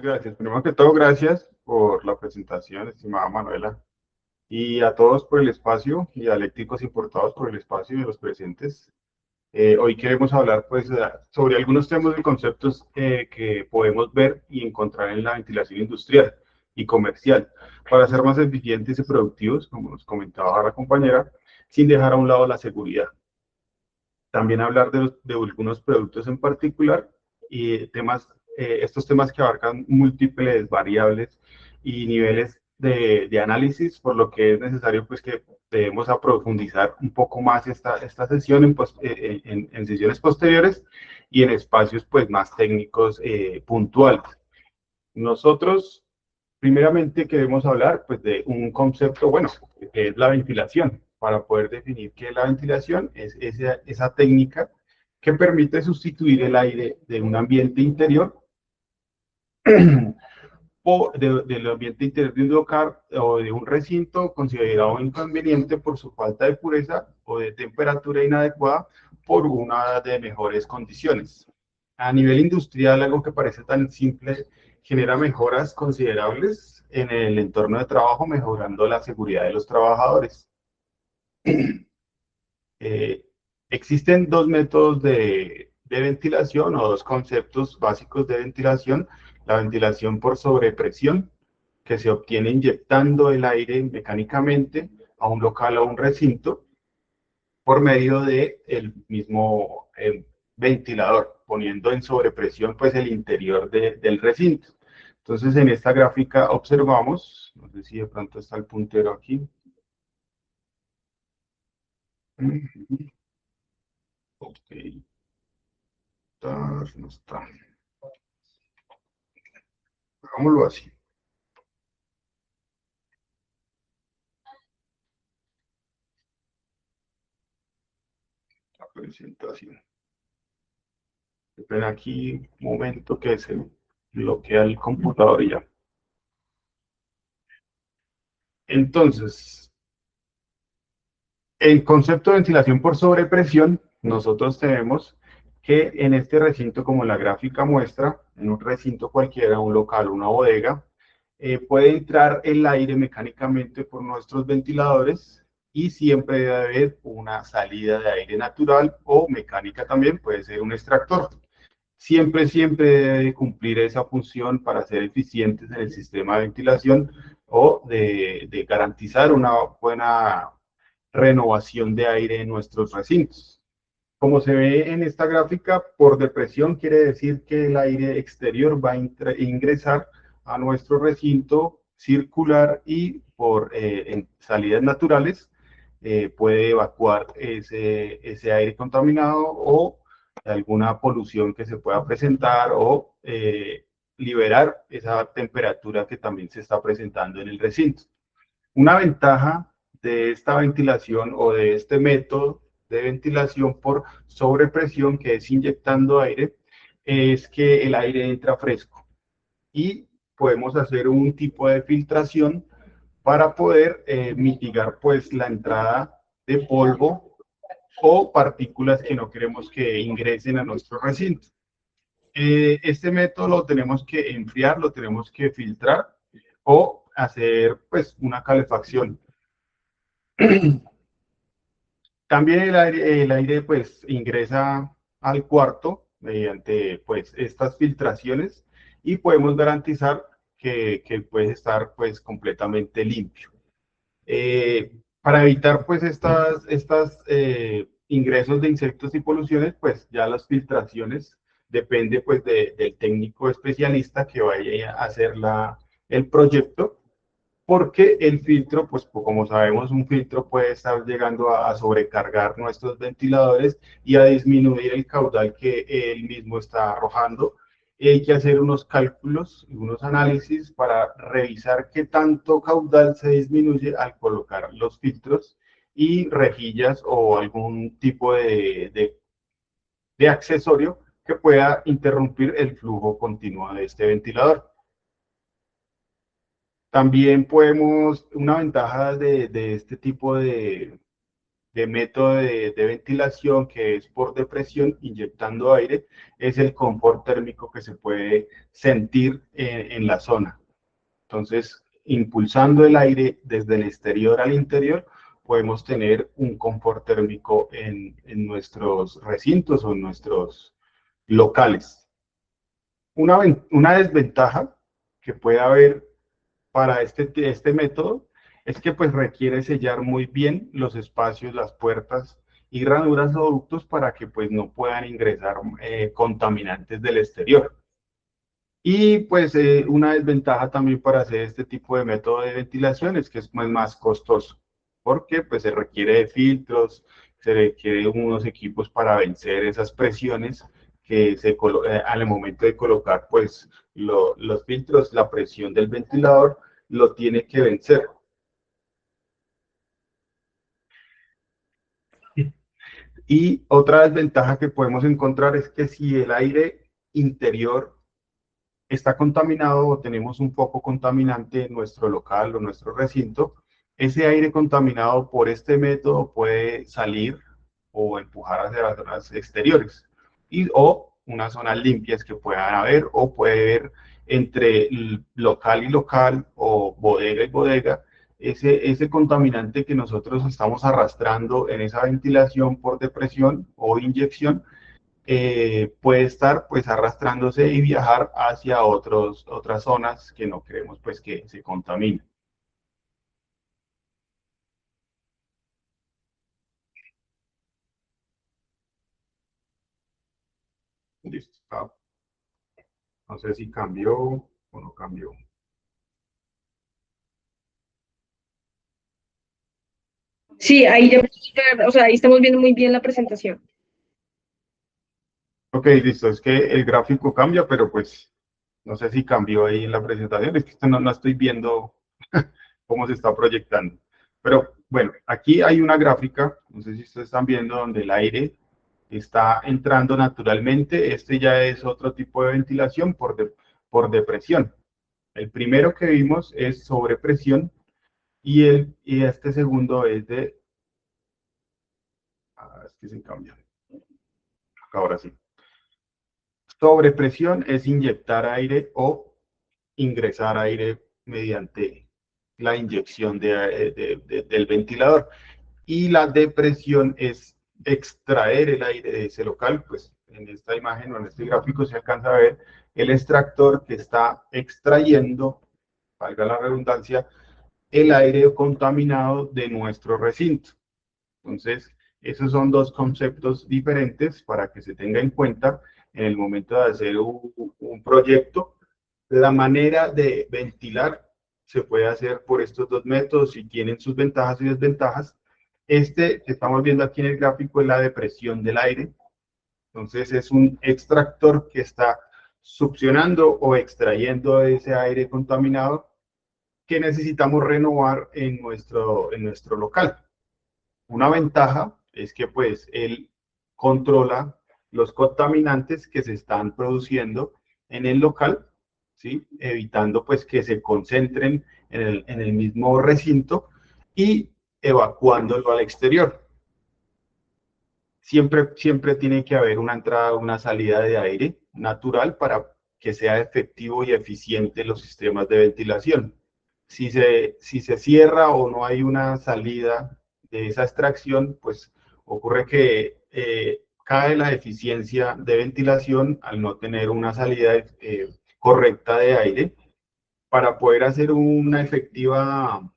Gracias. Primero que todo, gracias por la presentación, estimada Manuela, y a todos por el espacio y a Eléctricos Importados por el espacio de los presentes. Hoy queremos hablar pues sobre algunos temas y conceptos que podemos ver y encontrar en la ventilación industrial y comercial para ser más eficientes y productivos, como nos comentaba la compañera, sin dejar a un lado la seguridad. También hablar de algunos productos en particular y estos temas que abarcan múltiples variables y niveles de análisis, por lo que es necesario pues que debemos aprofundizar un poco más esta sesión en sesiones posteriores y en espacios pues más técnicos puntuales. Nosotros primeramente queremos hablar pues, de un concepto, bueno, que es la ventilación. Para poder definir qué es la ventilación, es esa técnica que permite sustituir el aire de un ambiente interior del ambiente interior de un local o de un recinto considerado inconveniente por su falta de pureza o de temperatura inadecuada por una de mejores condiciones. A nivel industrial, algo que parece tan simple genera mejoras considerables en el entorno de trabajo, mejorando la seguridad de los trabajadores. Eh, Existen dos métodos de ventilación o dos conceptos básicos de ventilación. La ventilación por sobrepresión, que se obtiene inyectando el aire mecánicamente a un local o un recinto por medio del mismo ventilador, poniendo en sobrepresión pues el interior del recinto. Entonces en esta gráfica observamos, no sé si de pronto está el puntero aquí. Ok, no está. Hagámoslo así, la presentación. Esperen aquí un momento que se bloquea el computador y ya. Entonces, el concepto de ventilación por sobrepresión, nosotros tenemos que en este recinto, como la gráfica muestra, en un recinto cualquiera, un local, una bodega, puede entrar el aire mecánicamente por nuestros ventiladores y siempre debe haber una salida de aire natural o mecánica también, puede ser un extractor. Siempre debe cumplir esa función para ser eficientes en el sistema de ventilación o de garantizar una buena renovación de aire en nuestros recintos. Como se ve en esta gráfica, por depresión quiere decir que el aire exterior va a ingresar a nuestro recinto circular y por en salidas naturales puede evacuar ese aire contaminado o alguna polución que se pueda presentar o liberar esa temperatura que también se está presentando en el recinto. Una ventaja de esta ventilación o de este método de ventilación por sobrepresión, que es inyectando aire, es que el aire entra fresco y podemos hacer un tipo de filtración para poder mitigar pues la entrada de polvo o partículas que no queremos que ingresen a nuestro recinto. Este método lo tenemos que enfriar, lo tenemos que filtrar o hacer pues una calefacción. También el aire pues ingresa al cuarto mediante pues estas filtraciones y podemos garantizar que puede estar pues completamente limpio. Para evitar pues estas ingresos de insectos y poluciones, pues ya las filtraciones depende pues del técnico especialista que vaya a hacer el proyecto, porque el filtro, pues como sabemos, un filtro puede estar llegando a sobrecargar nuestros ventiladores y a disminuir el caudal que él mismo está arrojando. Y hay que hacer unos cálculos y unos análisis para revisar qué tanto caudal se disminuye al colocar los filtros y rejillas o algún tipo de accesorio que pueda interrumpir el flujo continuo de este ventilador. También podemos, una ventaja de este tipo de método de ventilación, que es por depresión, inyectando aire, es el confort térmico que se puede sentir en la zona. Entonces, impulsando el aire desde el exterior al interior, podemos tener un confort térmico en nuestros recintos o en nuestros locales. Una desventaja que puede haber para este método es que pues requiere sellar muy bien los espacios, las puertas y ranuras o ductos para que pues no puedan ingresar contaminantes del exterior. Y pues una desventaja también para hacer este tipo de método de ventilación es que es más costoso, porque pues se requiere de filtros, se requiere unos equipos para vencer esas presiones que al momento de colocar pues los filtros, la presión del ventilador lo tiene que vencer. Y otra desventaja que podemos encontrar es que si el aire interior está contaminado o tenemos un foco contaminante en nuestro local o nuestro recinto, ese aire contaminado por este método puede salir o empujar hacia las zonas exteriores o unas zonas limpias que puedan haber o puede haber entre local y local o bodega y bodega ese contaminante que nosotros estamos arrastrando en esa ventilación por depresión o inyección puede estar pues arrastrándose y viajar hacia otras zonas que no queremos pues que se contaminen. Listo. No sé si cambió o no cambió. Sí, ahí ya, o sea, ahí estamos viendo muy bien la presentación. Ok, listo. Es que el gráfico cambia, pero pues no sé si cambió ahí en la presentación. Es que esto no estoy viendo cómo se está proyectando. Pero bueno, aquí hay una gráfica, no sé si ustedes están viendo, donde el aire está entrando naturalmente. Este ya es otro tipo de ventilación por depresión. El primero que vimos es sobrepresión y este segundo es de... es que se cambia. Ahora sí. Sobrepresión es inyectar aire o ingresar aire mediante la inyección del ventilador. Y la depresión es extraer el aire de ese local. Pues en esta imagen o en este gráfico se alcanza a ver el extractor que está extrayendo, valga la redundancia, el aire contaminado de nuestro recinto. Entonces, esos son dos conceptos diferentes para que se tenga en cuenta en el momento de hacer un proyecto. La manera de ventilar se puede hacer por estos dos métodos y tienen sus ventajas y desventajas. Este que estamos viendo aquí en el gráfico es la depresión del aire. Entonces, es un extractor que está succionando o extrayendo ese aire contaminado que necesitamos renovar en nuestro local. Una ventaja es que pues él controla los contaminantes que se están produciendo en el local, ¿sí? Evitando pues que se concentren en el mismo recinto y evacuándolo al exterior. Siempre tiene que haber una entrada, una salida de aire natural para que sea efectivo y eficiente los sistemas de ventilación. Si se cierra o no hay una salida de esa extracción, pues ocurre que cae la eficiencia de ventilación al no tener una salida correcta de aire para poder hacer una efectiva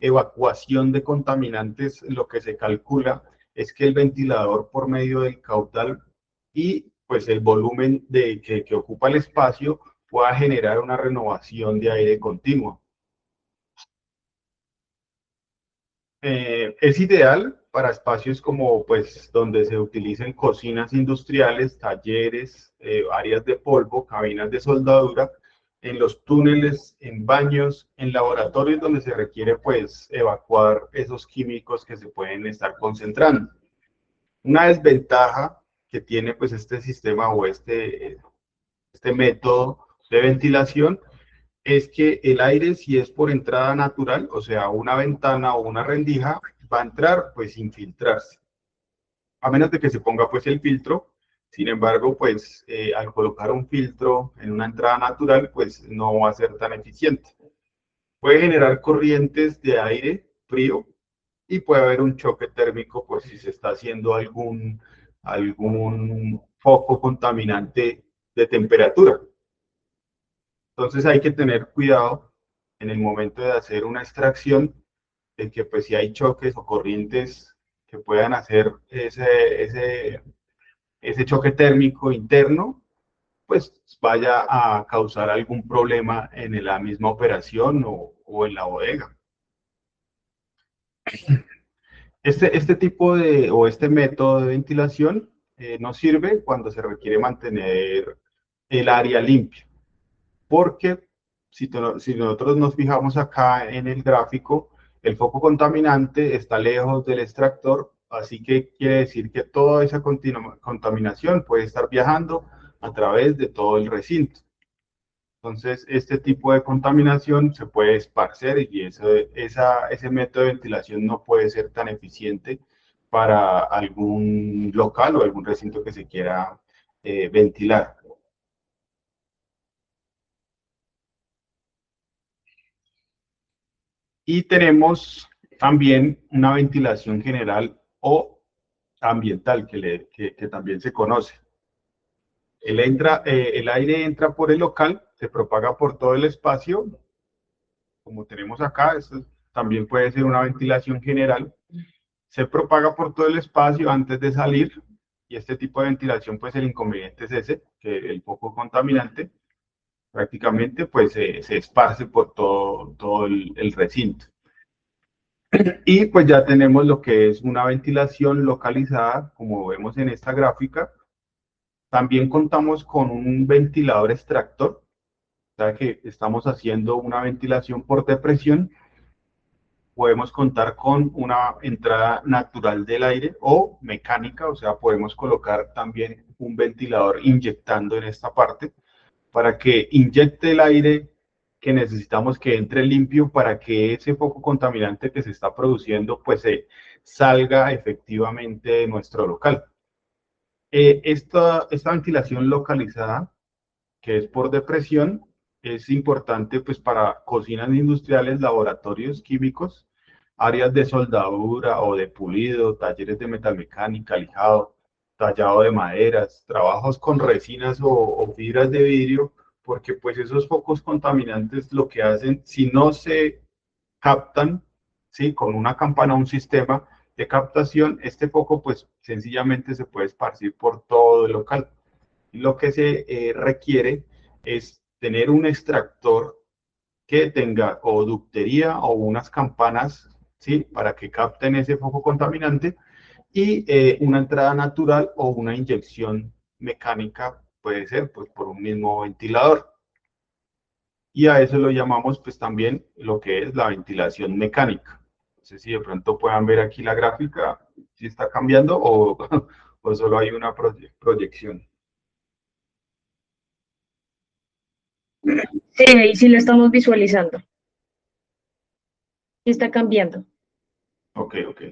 evacuación de contaminantes. Lo que se calcula es que el ventilador por medio del caudal y pues el volumen que ocupa el espacio pueda generar una renovación de aire continua. Es ideal para espacios como pues donde se utilicen cocinas industriales, talleres, áreas de polvo, cabinas de soldadura, en los túneles, en baños, en laboratorios donde se requiere pues evacuar esos químicos que se pueden estar concentrando. Una desventaja que tiene pues este sistema o este método de ventilación es que el aire, si es por entrada natural, o sea, una ventana o una rendija, va a entrar pues sin filtrarse, a menos de que se ponga pues el filtro. Sin embargo, pues al colocar un filtro en una entrada natural, pues no va a ser tan eficiente. Puede generar corrientes de aire frío y puede haber un choque térmico por si se está haciendo algún foco contaminante de temperatura. Entonces hay que tener cuidado en el momento de hacer una extracción, de que pues si hay choques o corrientes que puedan hacer ese choque térmico interno, pues vaya a causar algún problema en la misma operación o en la bodega. Este tipo o este método de ventilación nos sirve cuando se requiere mantener el área limpia, porque si nosotros nos fijamos acá en el gráfico, el foco contaminante está lejos del extractor, así que quiere decir que toda esa contaminación puede estar viajando a través de todo el recinto. Entonces, este tipo de contaminación se puede esparcer y ese método de ventilación no puede ser tan eficiente para algún local o algún recinto que se quiera ventilar. Y tenemos también una ventilación general o ambiental que también se conoce. El aire entra por el local, se propaga por todo el espacio, como tenemos acá. Esto también puede ser una ventilación general. Se propaga por todo el espacio antes de salir, y este tipo de ventilación, pues el inconveniente es ese, que el poco contaminante prácticamente pues se esparce por todo el recinto. Y pues ya tenemos lo que es una ventilación localizada, como vemos en esta gráfica. También contamos con un ventilador extractor, o sea que estamos haciendo una ventilación por depresión. Podemos contar con una entrada natural del aire o mecánica, o sea, podemos colocar también un ventilador inyectando en esta parte para que inyecte el aire que necesitamos que entre limpio para que ese poco contaminante que se está produciendo pues salga efectivamente de nuestro local. Esta ventilación localizada, que es por depresión, es importante pues para cocinas industriales, laboratorios químicos, áreas de soldadura o de pulido, talleres de metalmecánica, lijado, tallado de maderas, trabajos con resinas o fibras de vidrio, porque pues esos focos contaminantes lo que hacen, si no se captan, ¿sí? Con una campana, un sistema de captación, este foco pues sencillamente se puede esparcir por todo el local. Lo que se requiere es tener un extractor que tenga o ductería o unas campanas, ¿sí? Para que capten ese foco contaminante, y una entrada natural o una inyección mecánica, puede ser pues por un mismo ventilador. Y a eso lo llamamos pues también lo que es la ventilación mecánica. No sé si de pronto puedan ver aquí la gráfica, si está cambiando o solo hay una proyección. Sí, ahí sí lo estamos visualizando. Sí está cambiando. Ok, ok.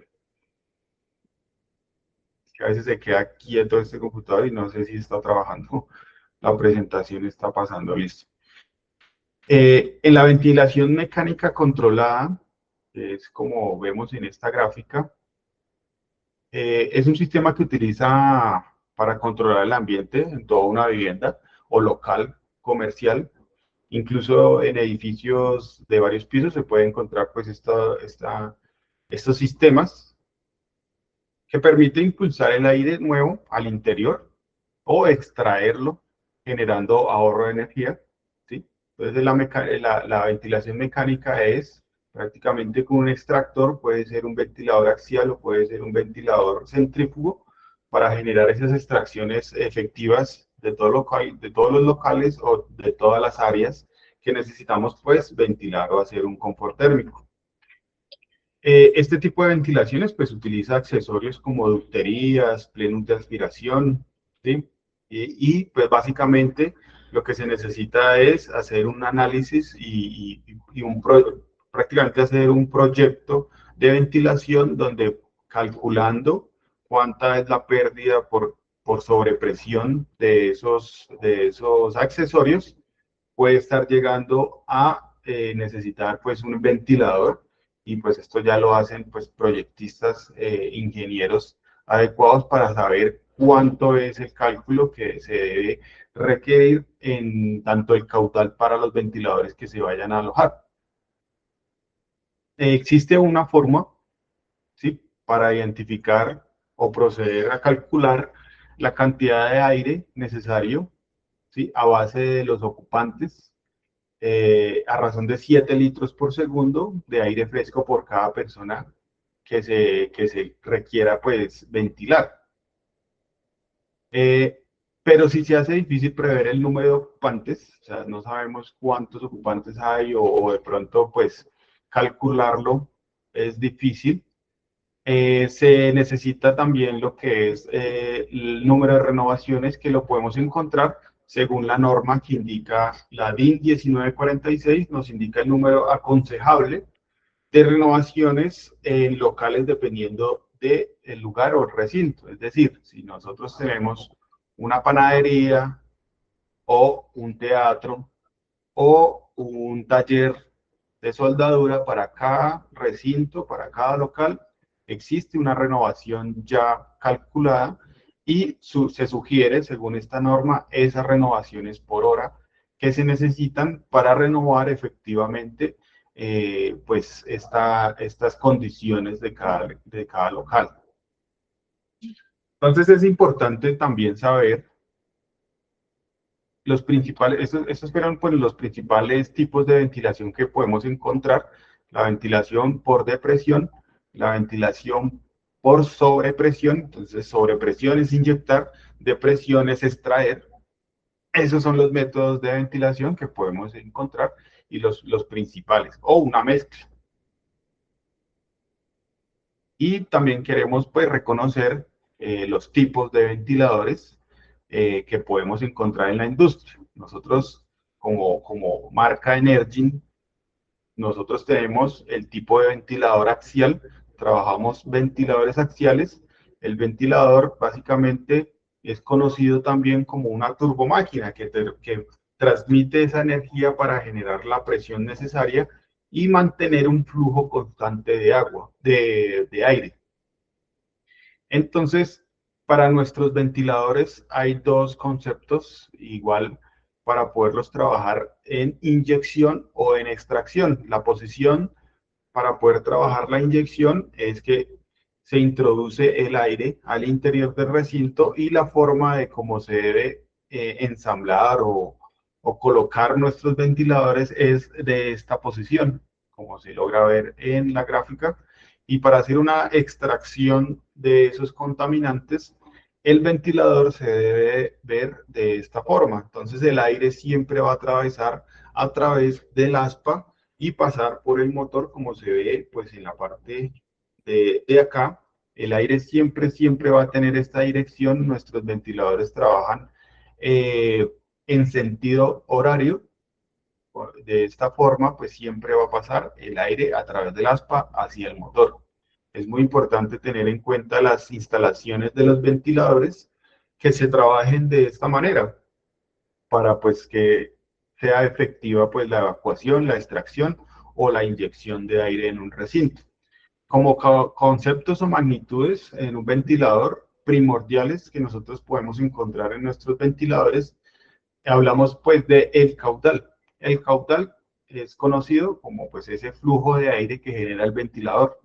Que a veces se queda quieto este computador y no sé si está trabajando. La presentación está pasando, listo. En la ventilación mecánica controlada, que es como vemos en esta gráfica, es un sistema que utiliza para controlar el ambiente en toda una vivienda o local comercial. Incluso en edificios de varios pisos se puede encontrar pues estos sistemas que permite impulsar el aire nuevo al interior o extraerlo, generando ahorro de energía, ¿sí? Entonces la ventilación mecánica es prácticamente con un extractor, puede ser un ventilador axial o puede ser un ventilador centrífugo, para generar esas extracciones efectivas de todos los locales o de todas las áreas que necesitamos pues ventilar o hacer un confort térmico. Este tipo de ventilaciones pues utiliza accesorios como ducterías, plenum de aspiración, ¿sí? Pues básicamente lo que se necesita es hacer un análisis y prácticamente hacer un proyecto de ventilación donde calculando cuánta es la pérdida por sobrepresión de esos accesorios, puede estar llegando a necesitar pues un ventilador, y pues esto ya lo hacen pues proyectistas, ingenieros adecuados para saber cuánto es el cálculo que se debe requerir en tanto el caudal para los ventiladores que se vayan a alojar. Existe una forma, ¿sí?, para identificar o proceder a calcular la cantidad de aire necesario, ¿sí?, a base de los ocupantes, a razón de 7 litros por segundo de aire fresco por cada persona que se requiera pues ventilar. Pero si se hace difícil prever el número de ocupantes, o sea, no sabemos cuántos ocupantes hay o de pronto pues calcularlo es difícil. Se necesita también lo que es el número de renovaciones, que lo podemos encontrar según la norma que indica la DIN 1946, nos indica el número aconsejable de renovaciones en locales dependiendo del lugar o recinto. Es decir, si nosotros tenemos una panadería o un teatro o un taller de soldadura, para cada recinto, para cada local, existe una renovación ya calculada y se sugiere, según esta norma, esas renovaciones por hora que se necesitan para renovar efectivamente pues estas condiciones de cada local. Entonces es importante también saber los principales, estos fueron pues los principales tipos de ventilación que podemos encontrar: la ventilación por depresión, la ventilación por sobrepresión. Entonces, sobrepresión es inyectar, depresión es extraer. Esos son los métodos de ventilación que podemos encontrar y los principales, o una mezcla. Y también queremos pues reconocer los tipos de ventiladores que podemos encontrar en la industria. Nosotros, como marca Energin, nosotros tenemos el tipo de ventilador axial, trabajamos ventiladores axiales. El ventilador básicamente es conocido también como una turbomáquina que transmite esa energía para generar la presión necesaria y mantener un flujo constante de agua, de aire. Entonces, para nuestros ventiladores hay dos conceptos igual para poderlos trabajar en inyección o en extracción. La posición para poder trabajar la inyección es que se introduce el aire al interior del recinto, y la forma de cómo se debe ensamblar o colocar nuestros ventiladores es de esta posición, como se logra ver en la gráfica. Y para hacer una extracción de esos contaminantes, el ventilador se debe ver de esta forma. Entonces el aire siempre va a atravesar a través del aspa y pasar por el motor, como se ve pues en la parte de acá. El aire siempre, siempre va a tener esta dirección. Nuestros ventiladores trabajan eh, en sentido horario. De esta forma, pues siempre va a pasar el aire a través del aspa hacia el motor. Es muy importante tener en cuenta las instalaciones de los ventiladores, que se trabajen de esta manera para pues que sea efectiva pues la evacuación, la extracción o la inyección de aire en un recinto. Como conceptos o magnitudes en un ventilador primordiales que nosotros podemos encontrar en nuestros ventiladores, hablamos pues de el caudal. El caudal es conocido como pues ese flujo de aire que genera el ventilador.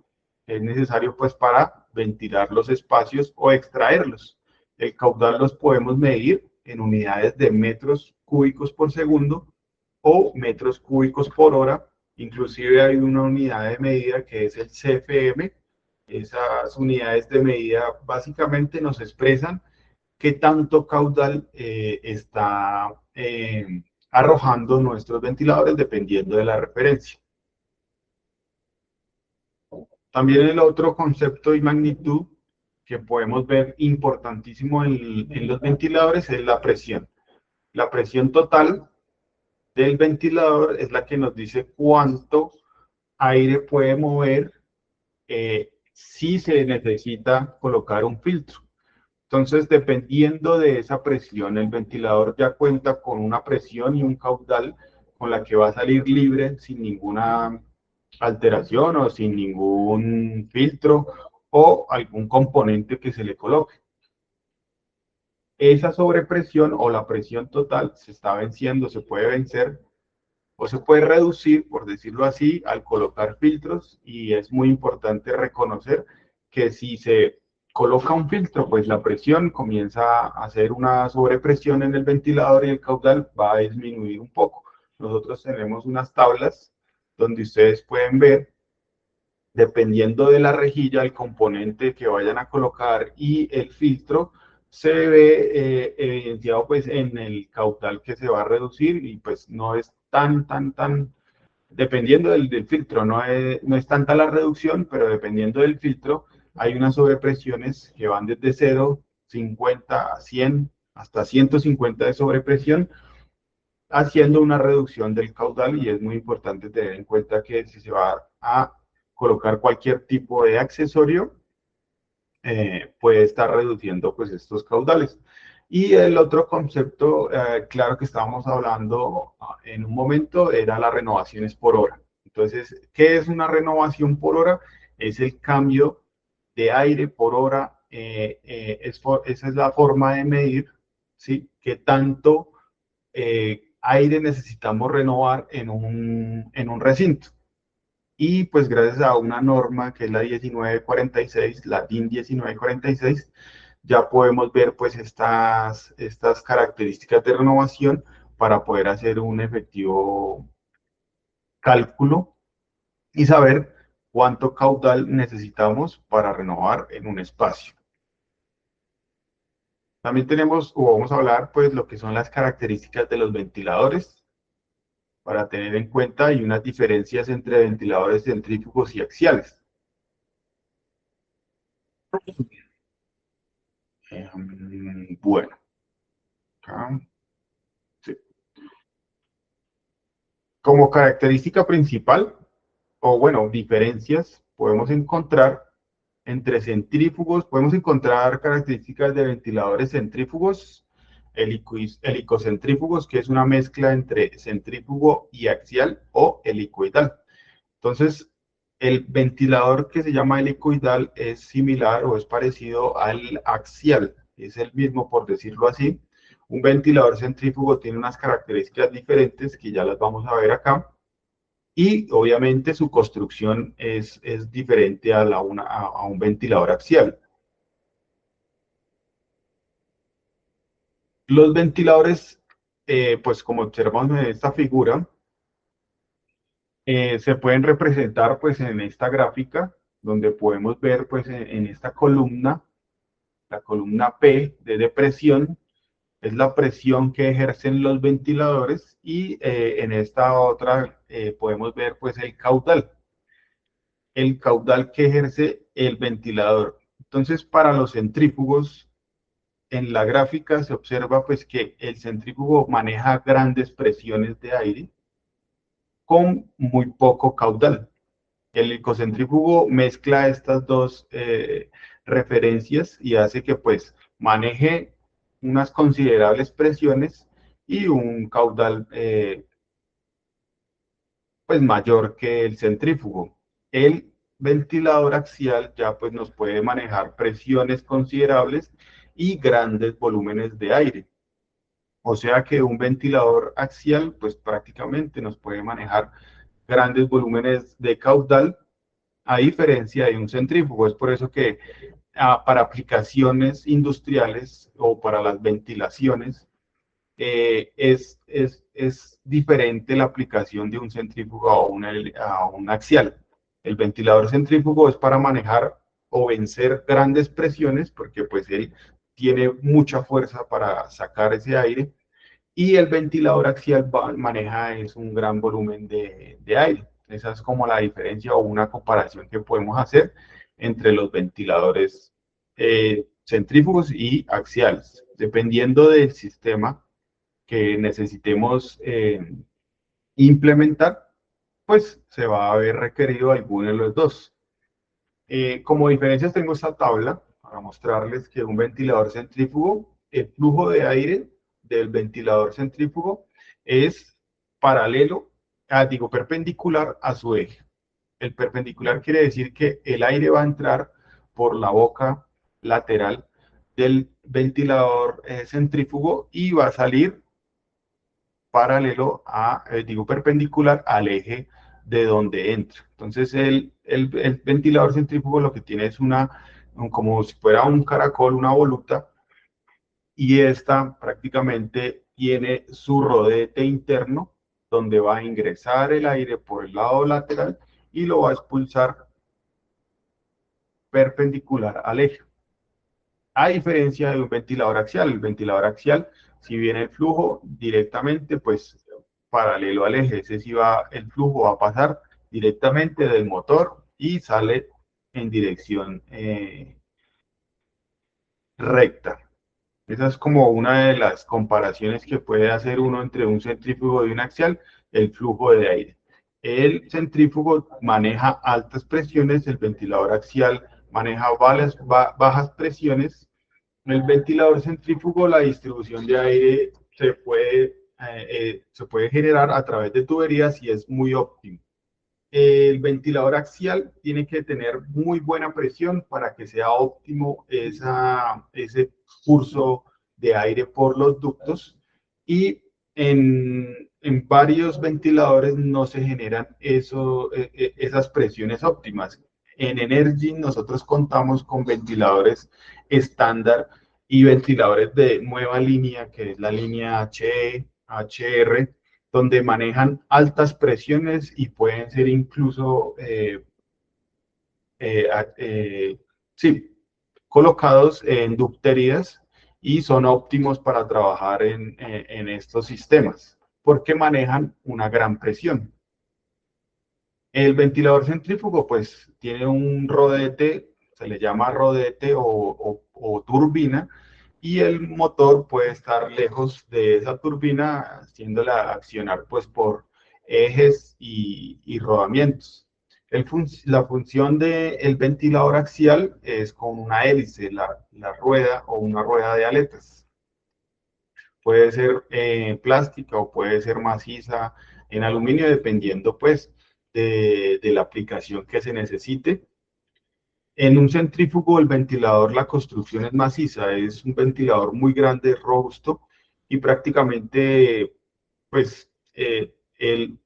Es necesario pues para ventilar los espacios o extraerlos. El caudal los podemos medir en unidades de metros cúbicos por segundo o metros cúbicos por hora. Inclusive hay una unidad de medida que es el CFM. Esas unidades de medida básicamente nos expresan qué tanto caudal está arrojando nuestros ventiladores dependiendo de la referencia. También el otro concepto y magnitud que podemos ver importantísimo en los ventiladores es la presión. La presión total del ventilador es la que nos dice cuánto aire puede mover sí se necesita colocar un filtro. Entonces, dependiendo de esa presión, el ventilador ya cuenta con una presión y un caudal con la que va a salir libre sin ninguna alteración o sin ningún filtro o algún componente que se le coloque. Esa sobrepresión o la presión total se está venciendo, se puede vencer o se puede reducir, por decirlo así, al colocar filtros, y es muy importante reconocer que si se coloca un filtro, pues la presión comienza a hacer una sobrepresión en el ventilador y el caudal va a disminuir un poco. Nosotros tenemos unas tablas donde ustedes pueden ver, dependiendo de la rejilla, el componente que vayan a colocar y el filtro, se ve evidenciado pues en el caudal que se va a reducir, y pues no es tan, dependiendo del filtro, no es tanta la reducción, pero dependiendo del filtro, hay unas sobrepresiones que van desde 0, 50 a 100, hasta 150 de sobrepresión, haciendo una reducción del caudal. Y es muy importante tener en cuenta que si se va a colocar cualquier tipo de accesorio, puede estar reduciendo pues estos caudales. Y el otro concepto, claro, que estábamos hablando en un momento, era las renovaciones por hora. Entonces, ¿qué es una renovación por hora? Es el cambio de aire por hora. Esa es la forma de medir, ¿sí?, qué tanto aire necesitamos renovar en un recinto. Y pues gracias a una norma que es la 1946, la DIN 1946, ya podemos ver pues estas características de renovación para poder hacer un efectivo cálculo y saber cuánto caudal necesitamos para renovar en un espacio. También tenemos, o vamos a hablar, pues lo que son las características de los ventiladores, para tener en cuenta. Hay unas diferencias entre ventiladores centrífugos y axiales. Bueno, acá, sí. Como característica principal, o bueno, diferencias, podemos encontrar entre centrífugos, podemos encontrar características de ventiladores centrífugos, helicocentrífugos, que es una mezcla entre centrífugo y axial, o helicoidal. Entonces, el ventilador que se llama helicoidal es similar o es parecido al axial, es el mismo, por decirlo así. Un ventilador centrífugo tiene unas características diferentes que ya las vamos a ver acá, y obviamente su construcción es diferente a un ventilador axial. Los ventiladores, pues como observamos en esta figura, se pueden representar pues en esta gráfica, donde podemos ver pues en esta columna, la columna P de depresión, es la presión que ejercen los ventiladores, y en esta otra podemos ver pues el caudal que ejerce el ventilador. Entonces, para los centrífugos, en la gráfica se observa pues que el centrífugo maneja grandes presiones de aire con muy poco caudal. El ecocentrífugo mezcla estas dos referencias y hace que pues maneje unas considerables presiones y un caudal pues mayor que el centrífugo. El ventilador axial ya pues nos puede manejar presiones considerables y grandes volúmenes de aire. O sea que un ventilador axial pues prácticamente nos puede manejar grandes volúmenes de caudal, a diferencia de un centrífugo. Es por eso que para aplicaciones industriales o para las ventilaciones, es diferente la aplicación de un centrífugo a un axial. El ventilador centrífugo es para manejar o vencer grandes presiones, porque pues él tiene mucha fuerza para sacar ese aire, y el ventilador axial maneja es un gran volumen de aire. Esa es como la diferencia o una comparación que podemos hacer entre los ventiladores centrífugos y axiales. Dependiendo del sistema que necesitemos implementar, pues se va a ver requerido alguno de los dos. Como diferencias tengo esta tabla para mostrarles que un ventilador centrífugo, el flujo de aire del ventilador centrífugo es paralelo, digo, perpendicular a su eje. El perpendicular quiere decir que el aire va a entrar por la boca lateral del ventilador centrífugo y va a salir paralelo digo, perpendicular al eje de donde entra. Entonces, el ventilador centrífugo lo que tiene es como si fuera un caracol, una voluta, y esta prácticamente tiene su rodete interno donde va a ingresar el aire por el lado lateral y lo va a expulsar perpendicular al eje. A diferencia de un ventilador axial, el ventilador axial, si viene el flujo directamente, pues paralelo al eje, ese sí va, el flujo va a pasar directamente del motor y sale en dirección recta. Esa es como una de las comparaciones que puede hacer uno entre un centrífugo y un axial, el flujo de aire. El centrífugo maneja altas presiones, el ventilador axial maneja bajas presiones. El ventilador centrífugo, la distribución de aire se puede generar a través de tuberías y es muy óptimo. El ventilador axial tiene que tener muy buena presión para que sea óptimo ese curso de aire por los ductos y en varios ventiladores no se generan esas presiones óptimas. En Energy nosotros contamos con ventiladores estándar y ventiladores de nueva línea, que es la línea HE, HR, donde manejan altas presiones y pueden ser incluso eh, eh, sí, colocados en ducterías y son óptimos para trabajar en estos sistemas porque manejan una gran presión. El ventilador centrífugo pues tiene un rodete, se le llama rodete o turbina, y el motor puede estar lejos de esa turbina, haciéndola accionar pues por ejes y rodamientos. La función del ventilador axial es con una hélice, la rueda o una rueda de aletas. Puede ser plástica o puede ser maciza en aluminio, dependiendo pues de la aplicación que se necesite. En un centrífugo, el ventilador, la construcción es maciza, es un ventilador muy grande, robusto y prácticamente, pues, él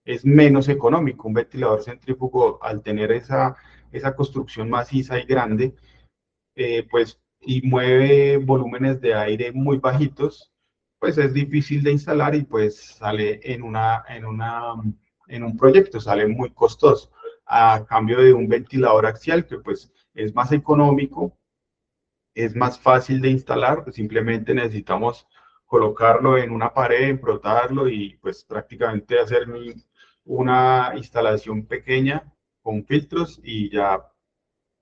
es menos económico. Un ventilador centrífugo, al tener esa construcción maciza y grande, pues, y mueve volúmenes de aire muy bajitos, pues es difícil de instalar y pues sale en un proyecto, sale muy costoso, a cambio de un ventilador axial que pues es más económico, es más fácil de instalar, pues simplemente necesitamos colocarlo en una pared, enfrotarlo y pues prácticamente hacer una instalación pequeña con filtros y ya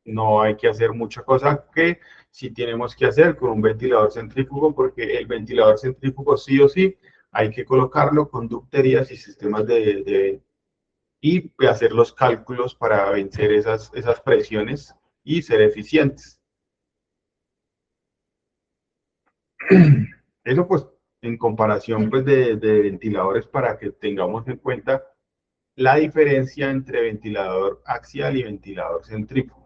no hay que hacer mucha cosa que si tenemos que hacer con un ventilador centrífugo, porque el ventilador centrífugo sí o sí hay que colocarlo con ducterías y sistemas y hacer los cálculos para vencer esas presiones y ser eficientes. Eso pues en comparación pues de ventiladores para que tengamos en cuenta la diferencia entre ventilador axial y ventilador centrífugo.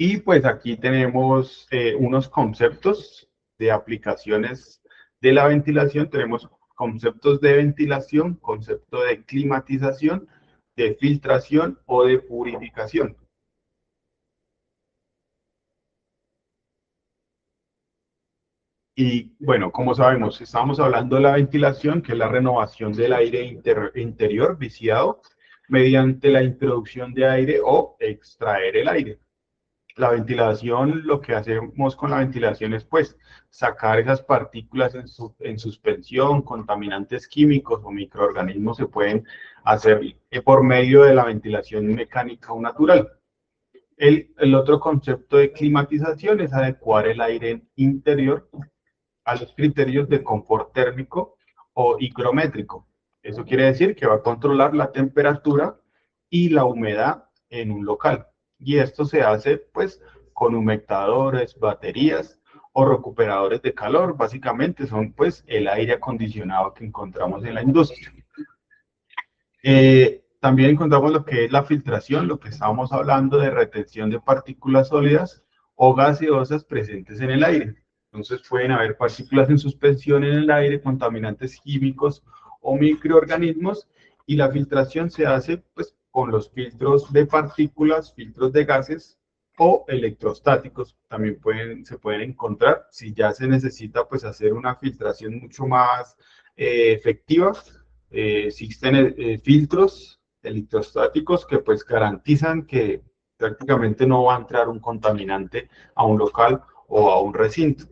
Y pues aquí tenemos unos conceptos de aplicaciones de la ventilación. Tenemos conceptos de ventilación, concepto de climatización, de filtración o de purificación. Y bueno, como sabemos, estamos hablando de la ventilación, que es la renovación del aire interior viciado mediante la introducción de aire o extraer el aire. La ventilación, lo que hacemos con la ventilación es pues sacar esas partículas en suspensión, contaminantes químicos o microorganismos se pueden hacer por medio de la ventilación mecánica o natural. El otro concepto de climatización es adecuar el aire interior a los criterios de confort térmico o higrométrico. Eso quiere decir que va a controlar la temperatura y la humedad en un local. Y esto se hace pues con humectadores, baterías o recuperadores de calor. Básicamente son pues el aire acondicionado que encontramos en la industria. También encontramos lo que es la filtración, lo que estábamos hablando de retención de partículas sólidas o gaseosas presentes en el aire. Entonces pueden haber partículas en suspensión en el aire, contaminantes químicos o microorganismos, y la filtración se hace pues con los filtros de partículas, filtros de gases o electrostáticos. También se pueden encontrar, si ya se necesita pues hacer una filtración mucho más efectiva. Existen filtros electrostáticos que pues garantizan que prácticamente no va a entrar un contaminante a un local o a un recinto.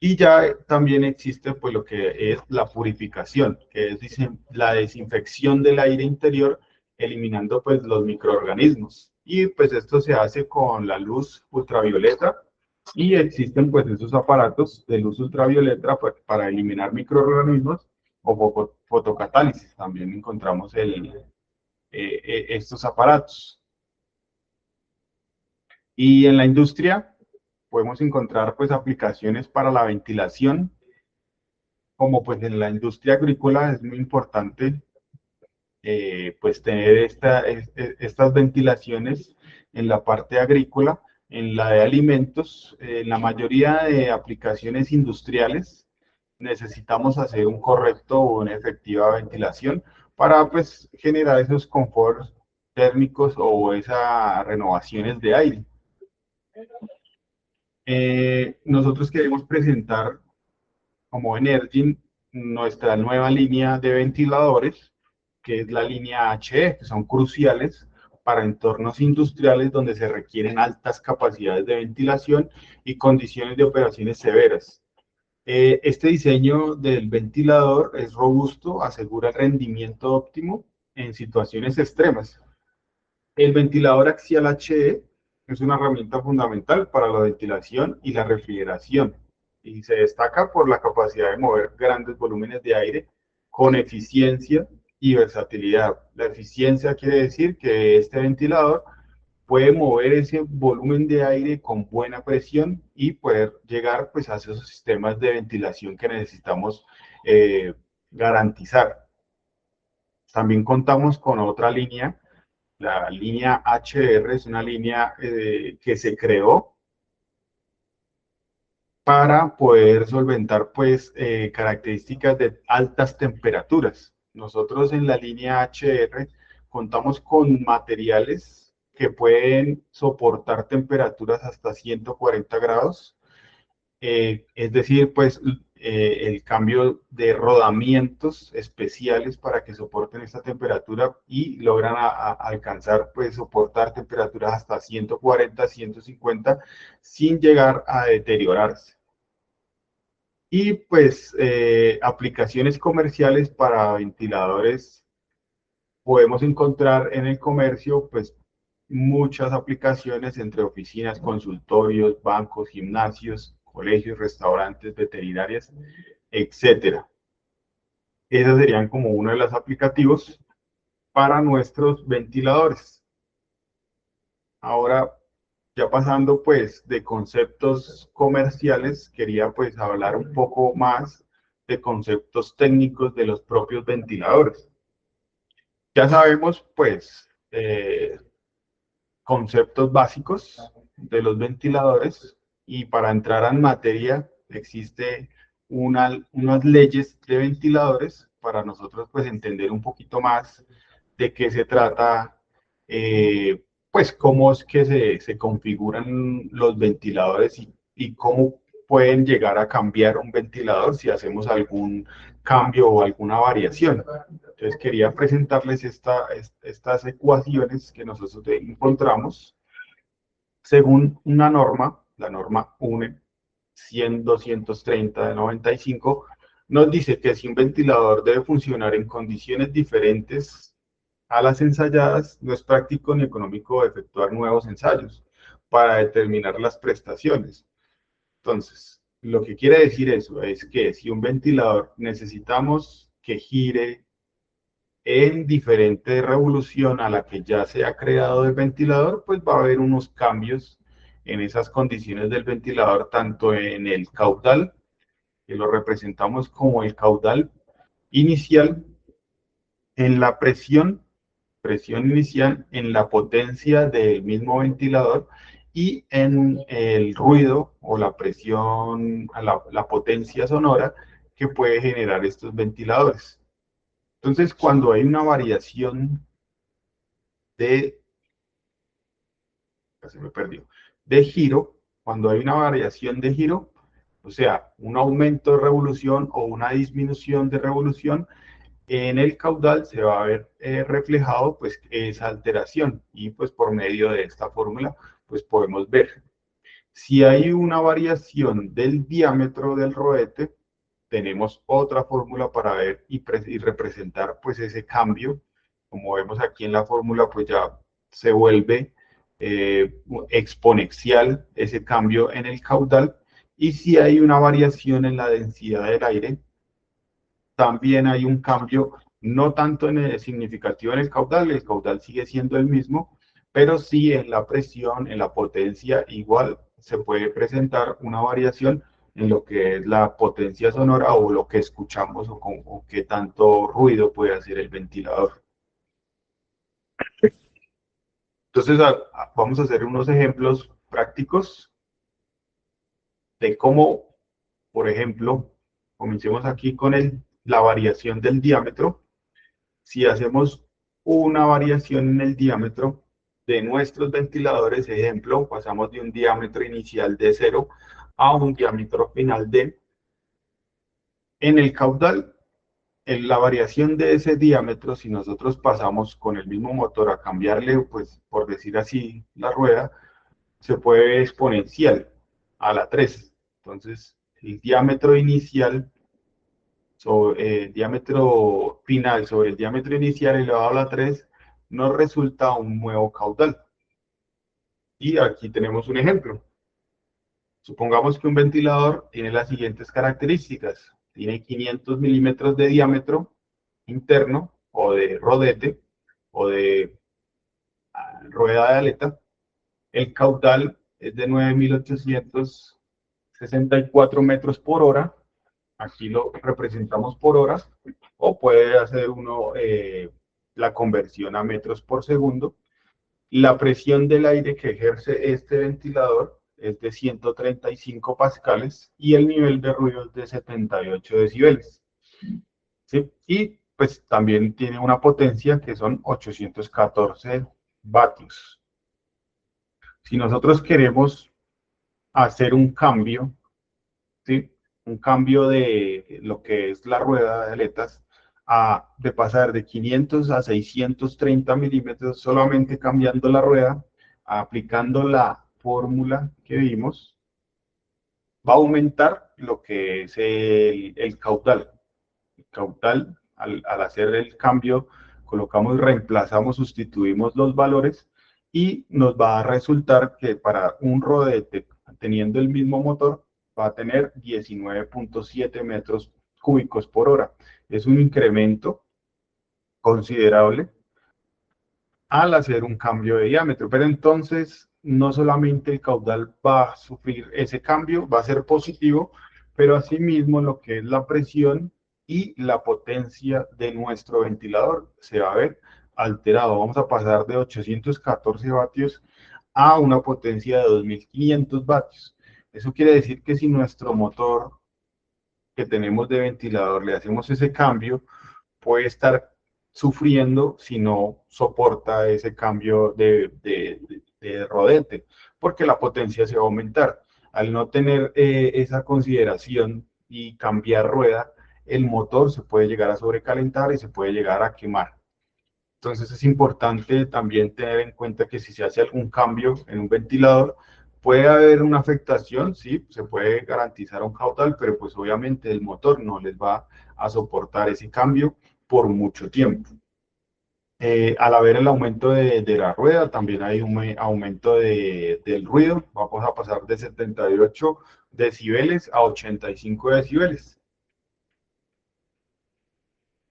Y ya también existe pues lo que es la purificación, que es la desinfección del aire interior, eliminando pues los microorganismos. Y pues esto se hace con la luz ultravioleta, y existen pues esos aparatos de luz ultravioleta pues, para eliminar microorganismos, o fotocatálisis. También encontramos estos aparatos. Y en la industria podemos encontrar pues aplicaciones para la ventilación, como pues en la industria agrícola es muy importante pues tener estas ventilaciones en la parte agrícola, en la de alimentos. En la mayoría de aplicaciones industriales necesitamos hacer un correcto o una efectiva ventilación para pues generar esos conforts térmicos o esas renovaciones de aire. Nosotros queremos presentar como Energin nuestra nueva línea de ventiladores, que es la línea HE, que son cruciales para entornos industriales donde se requieren altas capacidades de ventilación y condiciones de operaciones severas. Este diseño del ventilador es robusto, asegura el rendimiento óptimo en situaciones extremas. El ventilador axial HE es una herramienta fundamental para la ventilación y la refrigeración, y se destaca por la capacidad de mover grandes volúmenes de aire con eficiencia y versatilidad. La eficiencia quiere decir que este ventilador puede mover ese volumen de aire con buena presión y poder llegar pues a esos sistemas de ventilación que necesitamos garantizar. También contamos con otra línea. La línea HR es una línea que se creó para poder solventar pues características de altas temperaturas. Nosotros en la línea HR contamos con materiales que pueden soportar temperaturas hasta 140 grados, es decir, pues el cambio de rodamientos especiales para que soporten esta temperatura, y logran alcanzar, pues soportar temperaturas hasta 140, 150 sin llegar a deteriorarse. Y pues aplicaciones comerciales para ventiladores, podemos encontrar en el comercio pues muchas aplicaciones entre oficinas, consultorios, bancos, gimnasios, colegios, restaurantes, veterinarias, etcétera. Esas serían como uno de los aplicativos para nuestros ventiladores. Ahora, ya pasando pues de conceptos comerciales, quería pues hablar un poco más de conceptos técnicos de los propios ventiladores. Ya sabemos pues conceptos básicos de los ventiladores, y para entrar en materia existe unas leyes de ventiladores para nosotros pues entender un poquito más de qué se trata, pues cómo es que se configuran los ventiladores, y cómo pueden llegar a cambiar un ventilador si hacemos algún cambio o alguna variación. Entonces quería presentarles estas ecuaciones que nosotros encontramos según una norma, la norma UNE 100-230 de 95. Nos dice que si un ventilador debe funcionar en condiciones diferentes a las ensayadas, no es práctico ni económico efectuar nuevos ensayos para determinar las prestaciones. Entonces, lo que quiere decir eso es que si un ventilador necesitamos que gire en diferente revolución a la que ya se ha creado el ventilador, pues va a haber unos cambios en esas condiciones del ventilador, tanto en el caudal, que lo representamos como el caudal inicial, en la presión inicial, en la potencia del mismo ventilador y en el ruido o la presión, la potencia sonora que puede generar estos ventiladores. Entonces, cuando hay una variación de, se me perdió, de giro, cuando hay una variación de giro, o sea, un aumento de revolución o una disminución de revolución, en el caudal se va a ver reflejado pues esa alteración y pues por medio de esta fórmula pues podemos ver. Si hay una variación del diámetro del rodete, tenemos otra fórmula para ver y representar pues ese cambio. Como vemos aquí en la fórmula, pues ya se vuelve exponencial ese cambio en el caudal. Y si hay una variación en la densidad del aire, también hay un cambio, no tanto en el significativo en el caudal sigue siendo el mismo, pero sí en la presión, en la potencia, igual se puede presentar una variación en lo que es la potencia sonora o lo que escuchamos o qué tanto ruido puede hacer el ventilador. Entonces, vamos a hacer unos ejemplos prácticos de cómo, por ejemplo, comencemos aquí con la variación del diámetro. Si hacemos una variación en el diámetro de nuestros ventiladores, ejemplo, pasamos de un diámetro inicial de 0 a un diámetro final de, en el caudal, en la variación de ese diámetro, si nosotros pasamos con el mismo motor a cambiarle, pues por decir así, la rueda, se puede ver exponencial a la 3. Entonces, el diámetro inicial sobre el diámetro final sobre el diámetro inicial elevado a la 3 nos resulta un nuevo caudal. Y aquí tenemos un ejemplo. Supongamos que un ventilador tiene las siguientes características. Tiene 500 milímetros de diámetro interno o de rodete o de rueda de aleta. El caudal es de 9.864 metros por hora. Aquí lo representamos por horas, o puede hacer uno la conversión a metros por segundo. La presión del aire que ejerce este ventilador es de 135 pascales y el nivel de ruido es de 78 decibeles. ¿Sí? Y pues también tiene una potencia que son 814 vatios. Si nosotros queremos hacer un cambio, ¿sí? Un cambio de lo que es la rueda de aletas, de pasar de 500 a 630 milímetros solamente cambiando la rueda, aplicando la fórmula que vimos, va a aumentar lo que es el caudal. El caudal, al hacer el cambio, colocamos, reemplazamos, sustituimos los valores y nos va a resultar que para un rodete teniendo el mismo motor va a tener 19.7 metros cúbicos por hora. Es un incremento considerable al hacer un cambio de diámetro, pero entonces no solamente el caudal va a sufrir ese cambio, va a ser positivo, pero asimismo lo que es la presión y la potencia de nuestro ventilador se va a ver alterado. Vamos a pasar de 814 vatios a una potencia de 2.500 vatios. Eso quiere decir que si nuestro motor que tenemos de ventilador le hacemos ese cambio, puede estar sufriendo si no soporta ese cambio de rodete, porque la potencia se va a aumentar. Al no tener esa consideración y cambiar rueda, el motor se puede llegar a sobrecalentar y se puede llegar a quemar. Entonces es importante también tener en cuenta que si se hace algún cambio en un ventilador, puede haber una afectación, sí, se puede garantizar un caudal, pero pues obviamente el motor no les va a soportar ese cambio por mucho tiempo. Al haber el aumento de la rueda, también hay un aumento del ruido. Vamos a pasar de 78 decibeles a 85 decibeles.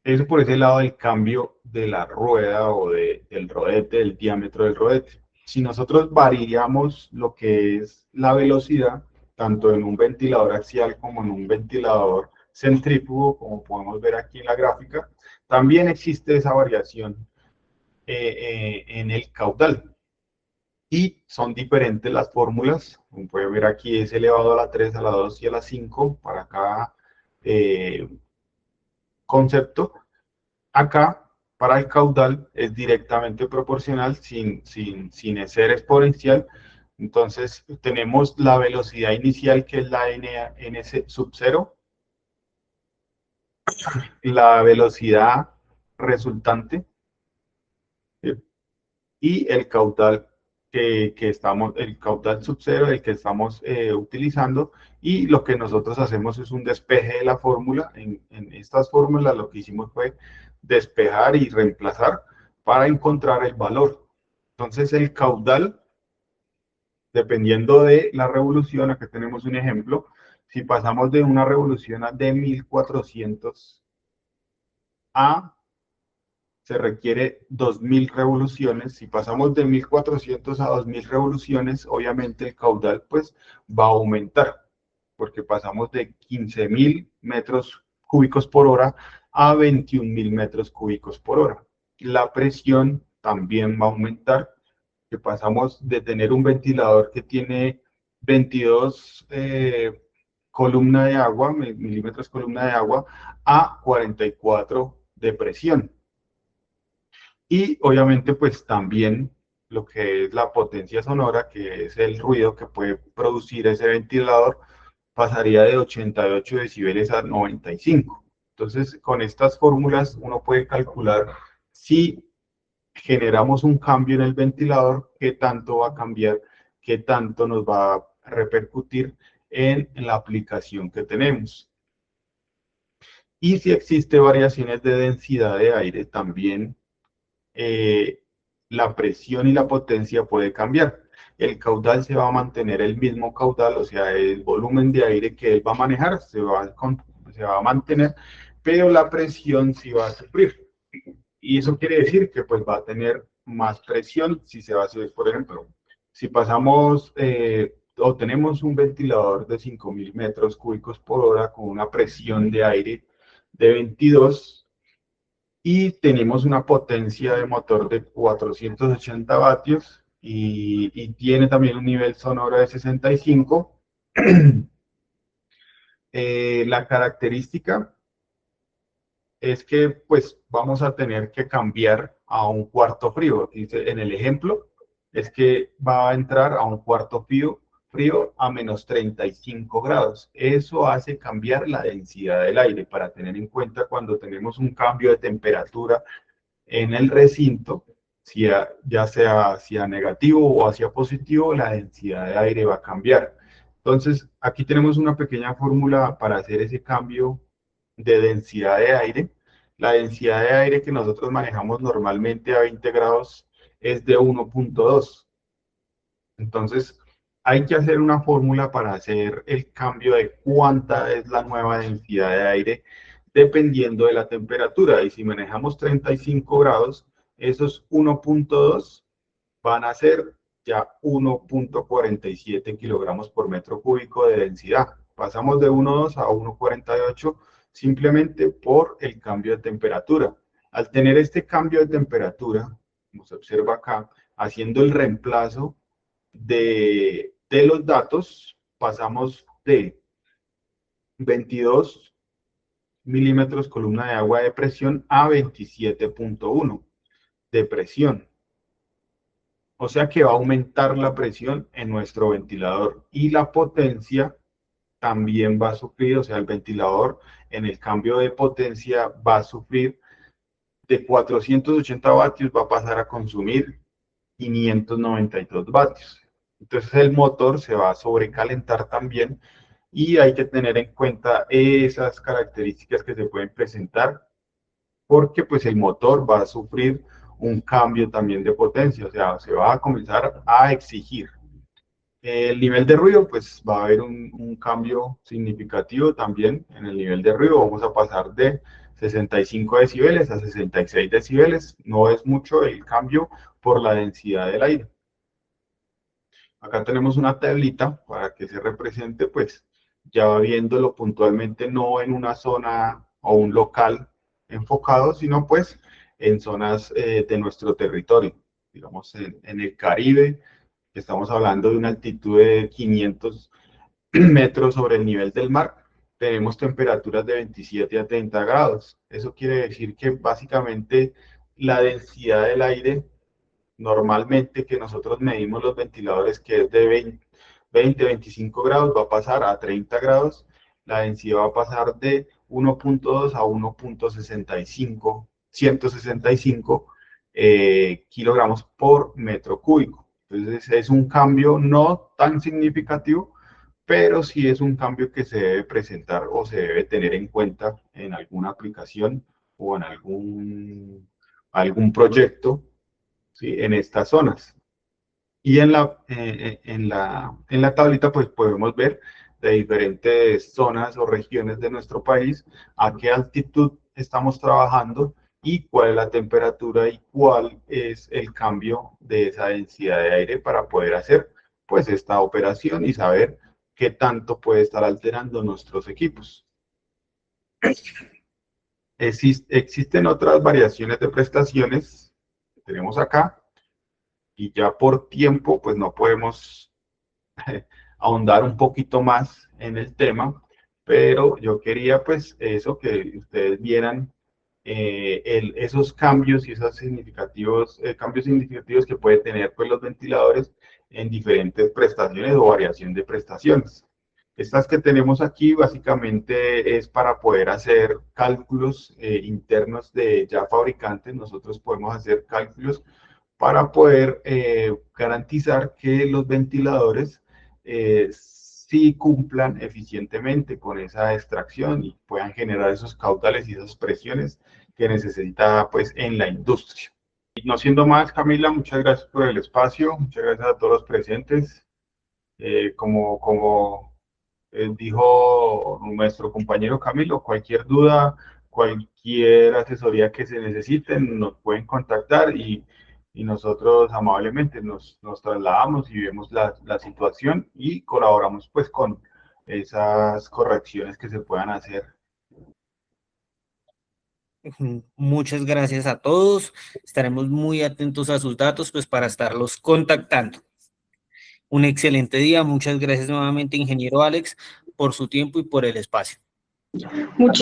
Eso por ese lado del cambio de la rueda o del rodete, del diámetro del rodete. Si nosotros variamos lo que es la velocidad, tanto en un ventilador axial como en un ventilador centrífugo, como podemos ver aquí en la gráfica, también existe esa variación en el caudal. Y son diferentes las fórmulas. Como pueden ver aquí es elevado a la 3, a la 2 y a la 5 para cada eh, concepto. Acá, para el caudal, es directamente proporcional sin ser exponencial. Entonces, tenemos la velocidad inicial, que es la n sub 0, la velocidad resultante, ¿sí? Y el caudal el caudal sub 0, el que estamos utilizando. Y lo que nosotros hacemos es un despeje de la fórmula. En estas fórmulas lo que hicimos fue despejar y reemplazar para encontrar el valor. Entonces el caudal, dependiendo de la revolución, aquí tenemos un ejemplo. Si pasamos de una revolución de 1400 a se requiere 2000 revoluciones. Si pasamos de 1400 a 2000 revoluciones, obviamente el caudal pues va a aumentar, porque pasamos de 15.000 metros cúbicos por hora a 21.000 metros cúbicos por hora. La presión también va a aumentar, que pasamos de tener un ventilador que tiene 22 columna de agua, milímetros columna de agua, a 44 de presión. Y obviamente pues también lo que es la potencia sonora, que es el ruido que puede producir ese ventilador, pasaría de 88 decibeles a 95. Entonces, con estas fórmulas uno puede calcular si generamos un cambio en el ventilador, qué tanto va a cambiar, qué tanto nos va a repercutir en la aplicación que tenemos. Y si existe variaciones de densidad de aire, también la presión y la potencia puede cambiar. El caudal se va a mantener el mismo caudal, o sea, el volumen de aire que él va a manejar se va a mantener, pero la presión sí va a sufrir. Y eso quiere decir que pues va a tener más presión si se va a subir, por ejemplo, si pasamos o tenemos un ventilador de 5.000 metros cúbicos por hora con una presión de aire de 22 y tenemos una potencia de motor de 480 vatios y tiene también un nivel sonoro de 65. La característica es que pues vamos a tener que cambiar a un cuarto frío. Dice, en el ejemplo es que va a entrar a un cuarto frío a menos 35 grados. Eso hace cambiar la densidad del aire para tener en cuenta cuando tenemos un cambio de temperatura en el recinto, ya sea hacia negativo o hacia positivo, la densidad de aire va a cambiar. Entonces, aquí tenemos una pequeña fórmula para hacer ese cambio de densidad de aire. La densidad de aire que nosotros manejamos normalmente a 20 grados es de 1.2. Entonces, hay que hacer una fórmula para hacer el cambio de cuánta es la nueva densidad de aire dependiendo de la temperatura. Y si manejamos 35 grados, esos 1.2 van a ser ya 1.47 kilogramos por metro cúbico de densidad. Pasamos de 1.2 a 1.48 simplemente por el cambio de temperatura. Al tener este cambio de temperatura, como se observa acá, haciendo el reemplazo de los datos, pasamos de 22 milímetros columna de agua de presión a 27.1 de presión. O sea que va a aumentar la presión en nuestro ventilador y la potencia también va a sufrir, o sea, el ventilador en el cambio de potencia va a sufrir de 480 vatios, va a pasar a consumir 592 vatios. Entonces el motor se va a sobrecalentar también y hay que tener en cuenta esas características que se pueden presentar porque pues el motor va a sufrir un cambio también de potencia, o sea, se va a comenzar a exigir. El nivel de ruido, pues va a haber un cambio significativo también en el nivel de ruido. Vamos a pasar de 65 decibeles a 66 decibeles. No es mucho el cambio por la densidad del aire. Acá tenemos una tablita para que se represente, pues ya viéndolo puntualmente, no en una zona o un local enfocado, sino pues en zonas de nuestro territorio. Digamos, en el Caribe, estamos hablando de una altitud de 500 metros sobre el nivel del mar, tenemos temperaturas de 27 a 30 grados. Eso quiere decir que básicamente la densidad del aire normalmente que nosotros medimos los ventiladores, que es de 25 grados, va a pasar a 30 grados, la densidad va a pasar de 1.2 a 1.65, 165 kilogramos por metro cúbico. Entonces es un cambio no tan significativo, pero sí es un cambio que se debe presentar o se debe tener en cuenta en alguna aplicación o en algún proyecto, ¿sí? En estas zonas. Y en la tablita pues podemos ver de diferentes zonas o regiones de nuestro país a qué altitud estamos trabajando y cuál es la temperatura y cuál es el cambio de esa densidad de aire para poder hacer pues esta operación y saber qué tanto puede estar alterando nuestros equipos. Existen otras variaciones de prestaciones que tenemos acá y ya por tiempo pues no podemos ahondar un poquito más en el tema, pero yo quería pues eso, que ustedes vieran esos cambios y esos cambios significativos que puede tener pues los ventiladores en diferentes prestaciones o variación de prestaciones. Estas que tenemos aquí básicamente es para poder hacer cálculos internos de ya fabricantes. Nosotros podemos hacer cálculos para poder garantizar que los ventiladores sí cumplan eficientemente con esa extracción y puedan generar esos caudales y esas presiones que necesita pues en la industria. Y no siendo más, Camila, muchas gracias por el espacio, muchas gracias a todos los presentes. Como dijo nuestro compañero Camilo, cualquier duda, cualquier asesoría que se necesiten, nos pueden contactar y nosotros amablemente nos trasladamos y vemos la situación y colaboramos pues con esas correcciones que se puedan hacer. Muchas gracias a todos. Estaremos muy atentos a sus datos, pues para estarlos contactando. Un excelente día. Muchas gracias nuevamente, ingeniero Alex, por su tiempo y por el espacio. Muchas